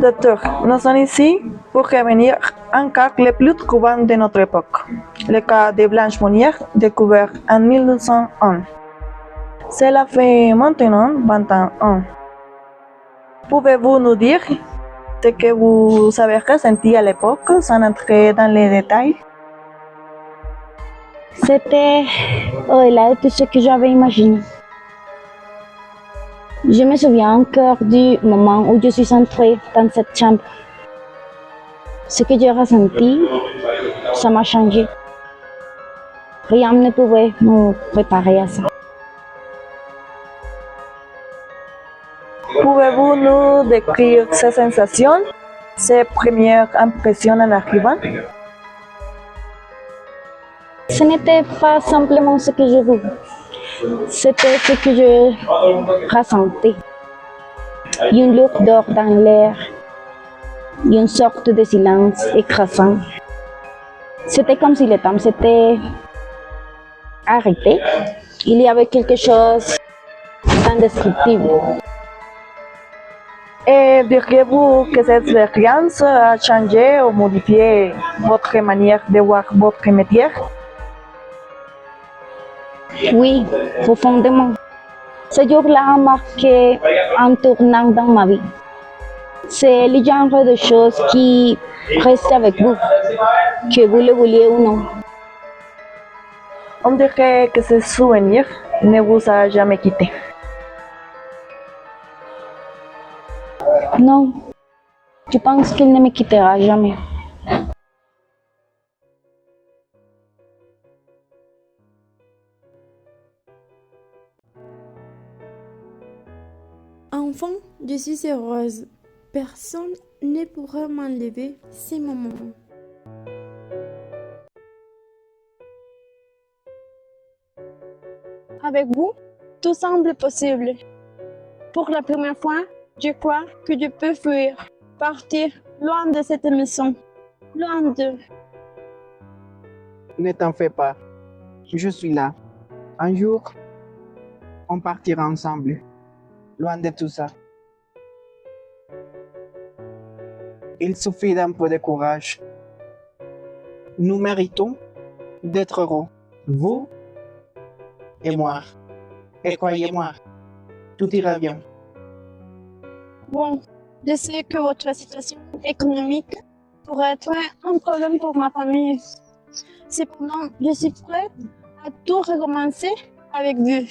Docteur, nous sommes ici pour revenir un cas le plus troublant de notre époque, le cas de Blanche Monnier, découvert en 1901. Cela fait maintenant 20 ans. Pouvez-vous nous dire ce que vous avez ressenti à l'époque sans entrer dans les détails? C'était au-delà de tout ce que j'avais imaginé. Je me souviens encore du moment où je suis entrée dans cette chambre. Ce que j'ai ressenti, ça m'a changé. Rien ne pouvait me préparer à ça. Pouvez-vous nous décrire ces sensations, ces premières impressions en arrivant? Ce n'était pas simplement ce que je voulais, c'était ce que je ressentais. Une lourdeur dans l'air, une sorte de silence écrasant. C'était comme si le temps s'était arrêté. Il y avait quelque chose d'indescriptible. Et diriez-vous que cette expérience a changé ou modifié votre manière de voir votre métier? Oui, profondément. Ce jour-là a marqué un tournant dans ma vie. C'est le genre de choses qui restent avec vous, que vous le vouliez ou non. On dirait que ce souvenir ne vous a jamais quitté. Non, je pense qu'il ne me quittera jamais. Enfant, je suis heureuse. Personne ne pourra m'enlever ces moments. Avec vous, tout semble possible. Pour la première fois, je crois que je peux fuir, partir loin de cette émission, loin de... Ne t'en fais pas, je suis là. Un jour, on partira ensemble, loin de tout ça. Il suffit d'un peu de courage. Nous méritons d'être heureux, vous et moi. Et croyez-moi, tout ira bien. Bon, je sais que votre situation économique pourrait être un problème pour ma famille. Cependant, je suis prête à tout recommencer avec vous.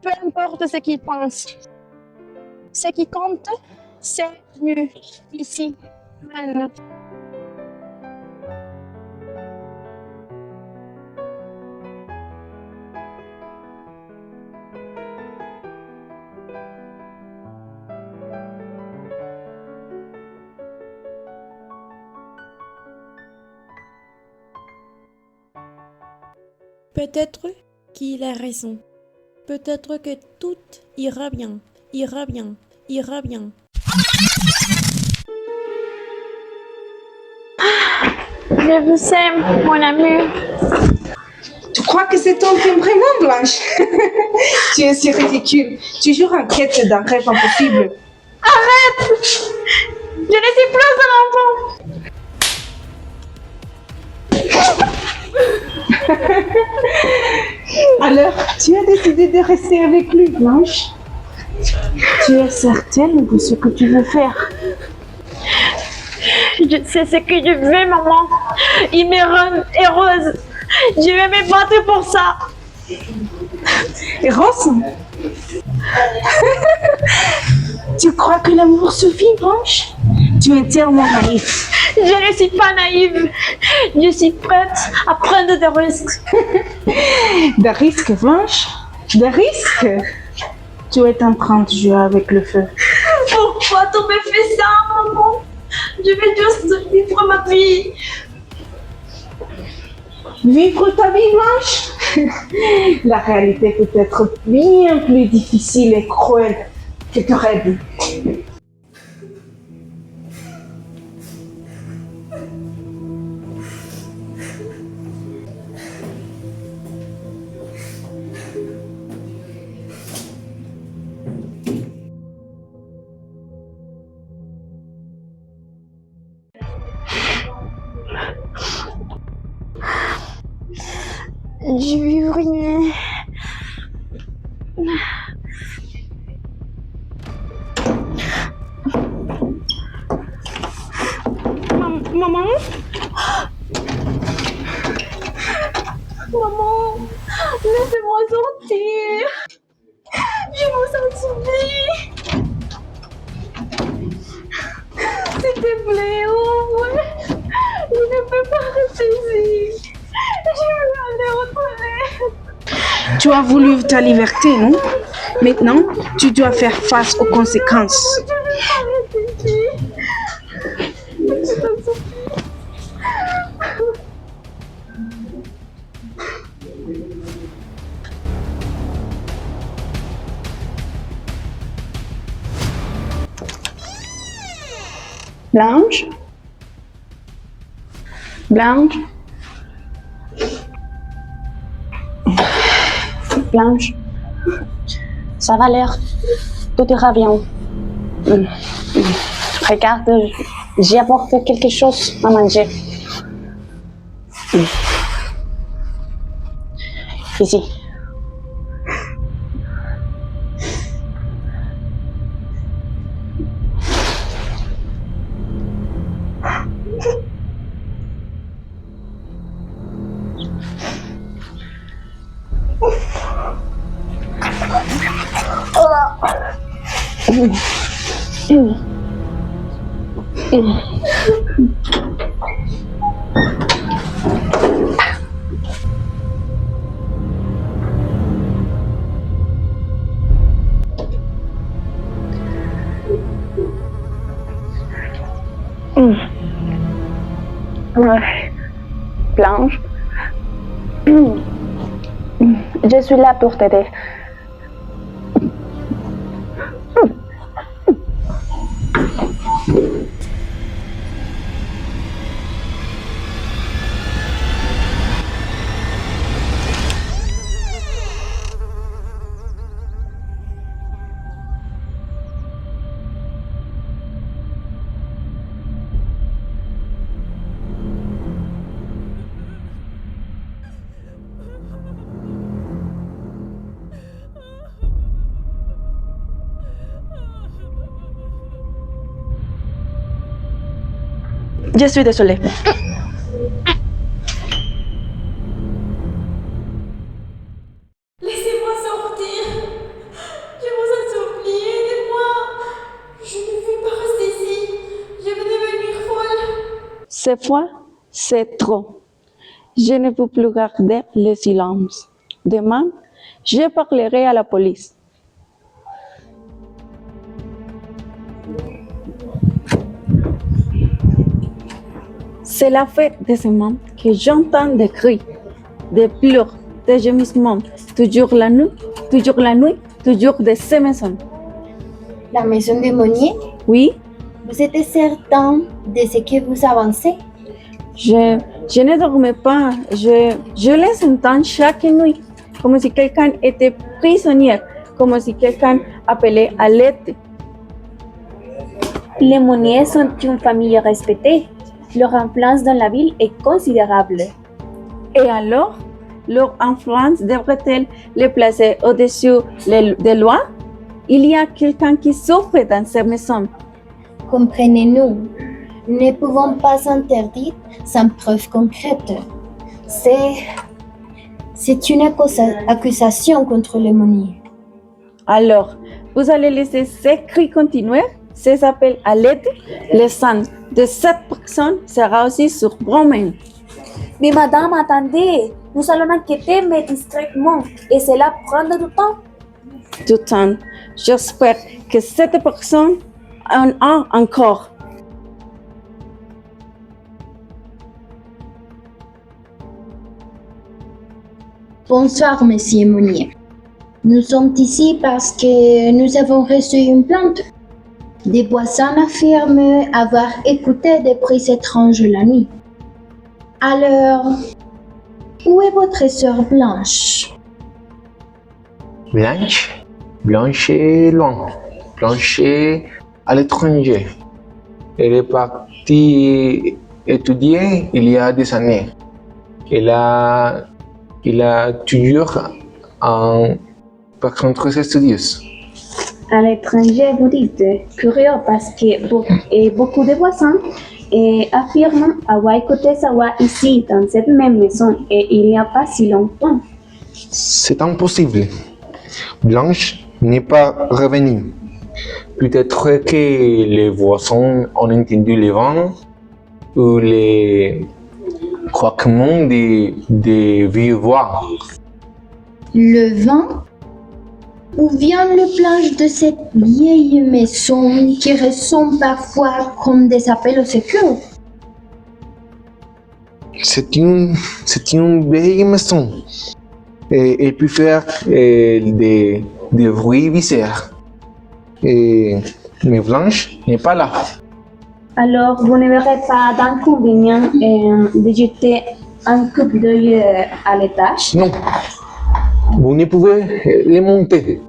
Peu importe ce qu'ils pensent. Ce qui compte, c'est nous, ici, maintenant. Peut-être qu'il a raison. Peut-être que tout ira bien, ira bien, ira bien. Je vous aime, mon ami. Tu crois que c'est ton film vraiment, Blanche? Tu es si ridicule. Toujours en quête d'un rêve impossible. Arrête! Je ne suis plus un enfant. Alors, tu as décidé de rester avec lui, Blanche? Tu es certaine de ce que tu veux faire? Je sais ce que je veux, maman. Il me rend heureuse. Je vais me battre pour ça. Et Rose? Tu crois que l'amour suffit, Blanche? Tu es tellement naïf. Je ne suis pas naïve. Je suis prête à prendre des risques. Des risques, Blanche? Des risques? Tu es en train de jouer avec le feu. Pourquoi tu me fais ça, maman? Je veux juste vivre ma vie. Vivre ta vie, Blanche? La réalité peut être bien plus difficile et cruelle que tu rêves. Je vais uriner. Maman? Maman, laissez-moi sortir. Je me sens bien. S'il te plaît, oh ouais. Je ne peux pas rester ici. Je veux aller aux toilettes. Tu as voulu ta liberté, non? Maintenant, tu dois faire face aux conséquences. Je ne veux pas rester ici. Je me sens Blanche? Blanche? Blanche? Ça va l'air? Tout ira bien. Regarde, j'ai apporté quelque chose à manger. Ici. Blanche, je suis là pour t'aider. Je suis désolée. Laissez-moi sortir. Je vous en supplie, aidez-moi. Je ne veux pas rester ici. Je vais devenir folle. Cette fois, c'est trop. Je ne peux plus garder le silence. Demain, je parlerai à la police. C'est la fête de semaine que j'entends des cris, des pleurs, des gémissements, toujours la nuit, toujours de ces maisons. La maison de Monnier, Oui, vous êtes certain de ce que vous avancez? je ne dormais pas, je laisse entendre chaque nuit, comme si quelqu'un était prisonnier, comme si quelqu'un appelait à l'aide. Les Monniers sont une famille respectée. Leur influence dans la ville est considérable. Et alors, leur influence devrait-elle les placer au-dessus des lois? Il y a quelqu'un qui souffre dans ces maisons. Comprenez-nous, nous ne pouvons pas s'interdire sans preuve concrète. C'est une accusation contre les Monniers. Alors, vous allez laisser ces cris continuer, ces appels à l'aide, le sang de cette personne sera aussi sur vos mains. Mais madame, attendez, nous allons enquêter mais discrètement et cela prendra du temps. Du temps, j'espère que cette personne en a encore. Bonsoir, monsieur Monnier. Nous sommes ici parce que nous avons reçu une plainte. Des voisins affirment avoir écouté des bruits étranges la nuit. Alors, où est votre sœur Blanche? Blanche est loin. Blanche est à l'étranger. Elle est partie étudier il y a des années. Elle a Il a toujours un personne très studieuse. À l'étranger, vous dites curieux parce que beaucoup de voisins affirment avoir écouté sa voix ici, dans cette même maison, et il n'y a pas si longtemps. C'est impossible. Blanche n'est pas revenue. Peut-être que les voisins ont entendu le vent ou les craquements des vieux voix. Le vent? Où vient le planche de cette vieille maison qui ressonne parfois comme des appels au secours? C'est une vieille maison. Et elle peut faire des bruits bizarres. Mais Blanche n'est pas là. Alors, vous ne verrez pas d'inconvénient de jeter un coup d'œil à l'étage? Non, vous ne pouvez les monter.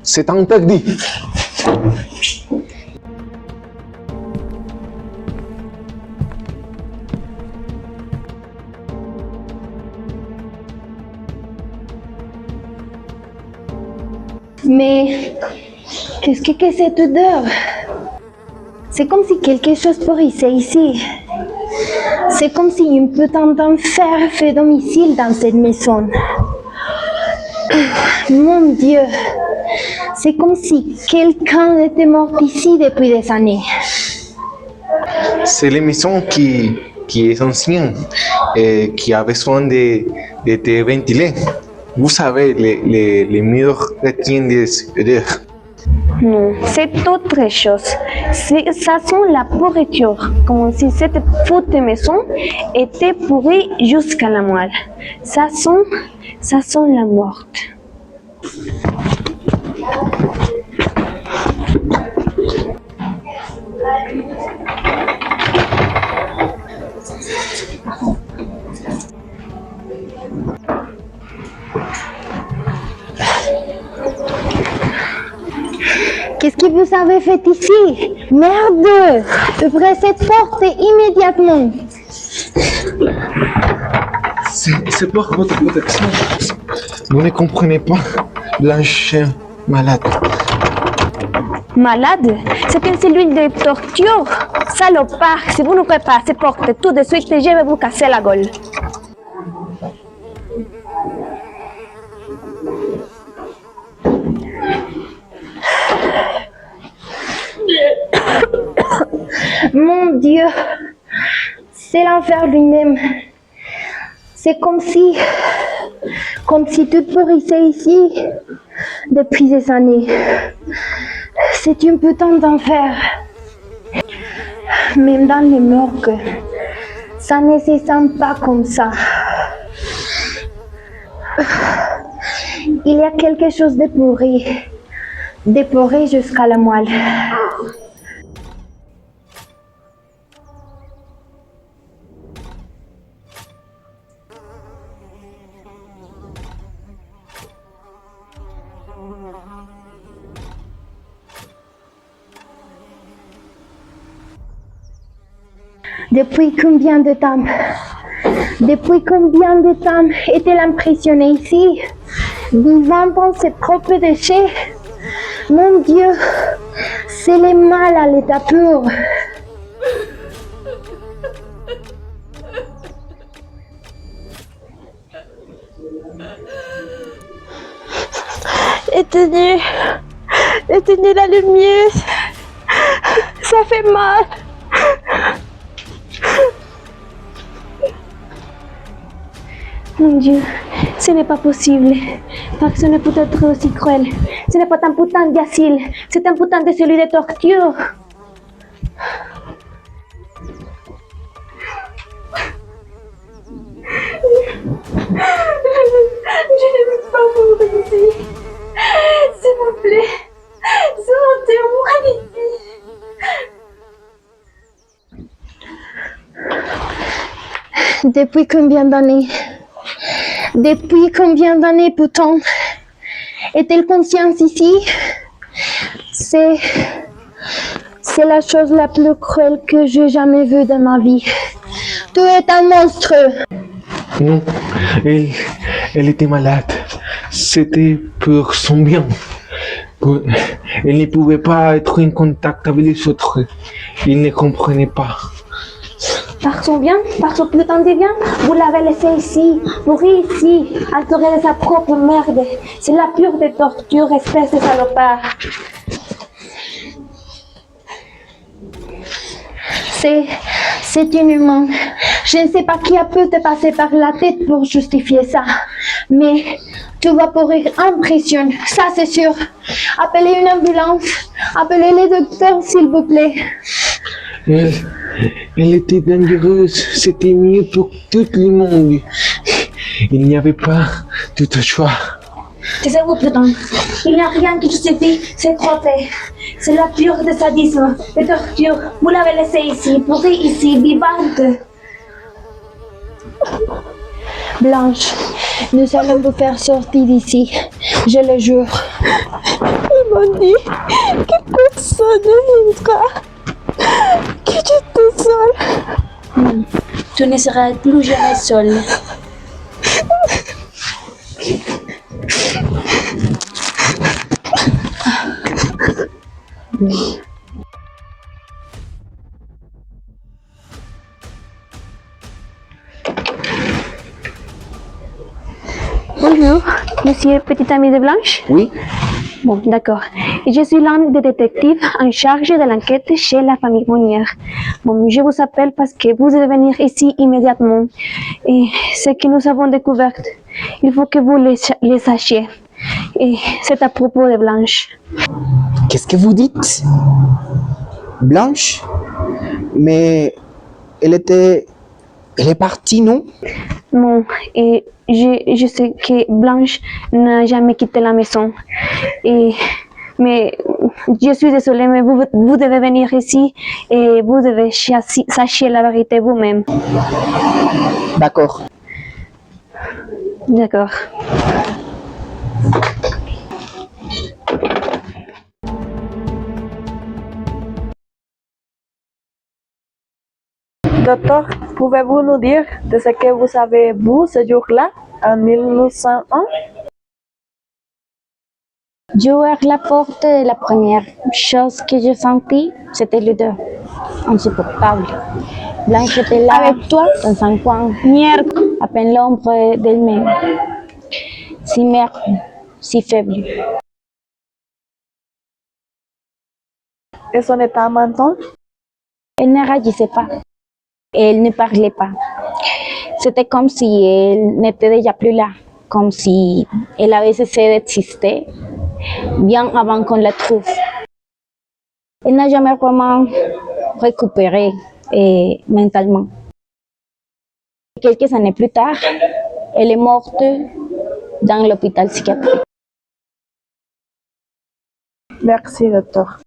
C'est interdit. Mais qu'est-ce que c'est cette odeur? C'est comme si quelque chose pourrissait ici. C'est comme si une putain d'enfer fait domicile dans cette maison. Mon Dieu, c'est comme si quelqu'un était mort ici depuis des années. C'est la maison qui est ancienne et qui a besoin d'être ventilée. Vous savez, les murs retiennent des odeurs. Non, c'est autre chose. Ça sent la pourriture, comme si cette foutue maison était pourrie jusqu'à la moelle. Ça sent la morte. Qu'est-ce que vous avez fait ici? Merde! Ouvrez cette porte immédiatement. C'est pour votre protection. Vous ne comprenez pas. Blanche est malade. Malade? C'est une cellule de torture. Salopard, si vous n'ouvrez pas cette porte tout de suite, je vais vous casser la gueule. Mon Dieu, c'est l'enfer lui-même. C'est comme si tout pourrissait ici depuis des années. C'est une putain d'enfer. Même dans les morgues, ça ne se sent pas comme ça. Il y a quelque chose de pourri jusqu'à la moelle. Depuis combien de temps est-elle emprisonnée ici, vivant dans ses propres déchets? Mon Dieu, c'est le mal à l'état pur. Éteignez la lumière, ça fait mal. Mon Dieu, ce n'est pas possible. Personne ne peut être aussi cruel. Ce n'est pas un putain d'asile, c'est un putain de celui de torture. Je ne veux pas mourir ici. S'il vous plaît, sortez-moi d'ici. Depuis combien d'années pourtant est-elle consciente ici? C'est la chose la plus cruelle que j'ai jamais vue de ma vie. Tu es un monstre. Non, Elle était malade. C'était pour son bien. Elle ne pouvait pas être en contact avec les autres. Il ne comprenait pas. Par son bien, par son putain de bien, vous l'avez laissé ici, mourir ici, entouré de sa propre merde. C'est la pure des tortures, espèce de salopard. C'est inhumain. Je ne sais pas qui a pu te passer par la tête pour justifier ça. Mais tu vas pourrir en prison, ça c'est sûr. Appelez une ambulance. Appelez les docteurs, s'il vous plaît. Elle était dangereuse. C'était mieux pour tout le monde. Il n'y avait pas d'autre choix. Taisez-vous, putain. Il n'y a rien qui justifie ces faits. C'est la pure de sadisme, de torture. Vous l'avez laissée ici, mourir ici, vivante. Blanche, nous allons vous faire sortir d'ici. Je le jure. Ils m'ont dit que personne ne viendra, que j'étais seule. Non, tu ne seras plus jamais seule. Bonjour, monsieur petit ami de Blanche. Oui, Bon, d'accord. Je suis l'un des détectives en charge de l'enquête chez la famille Monnière. Bon, je vous appelle parce que vous devez venir ici immédiatement. Et ce que nous avons découvert, il faut que vous les sachiez. Et c'est à propos de Blanche. qu'est-ce que vous dites? Blanche? Mais elle est partie, non? Bon, et je sais que Blanche n'a jamais quitté la maison. Mais je suis désolée, mais vous devez venir ici et vous devez sachiez la vérité vous-même. D'accord. D'accord. Docteur, pouvez-vous nous dire de ce que vous avez vu ce jour-là, en 1901? J'ai ouvert la porte et la première chose que j'ai sentie, c'était l'odeur insupportable. Blanche était là, Avec toi? dans un coin, Merde. à peine l'ombre d'elle-même. Si maigre, si faible. Et son état maintenant? Elle ne réagissait pas. Elle ne parlait pas. C'était comme si elle n'était déjà plus là, comme si elle avait cessé d'exister bien avant qu'on la trouve. Elle n'a jamais vraiment récupéré mentalement. Quelques années plus tard, elle est morte dans l'hôpital psychiatrique. Merci, docteur.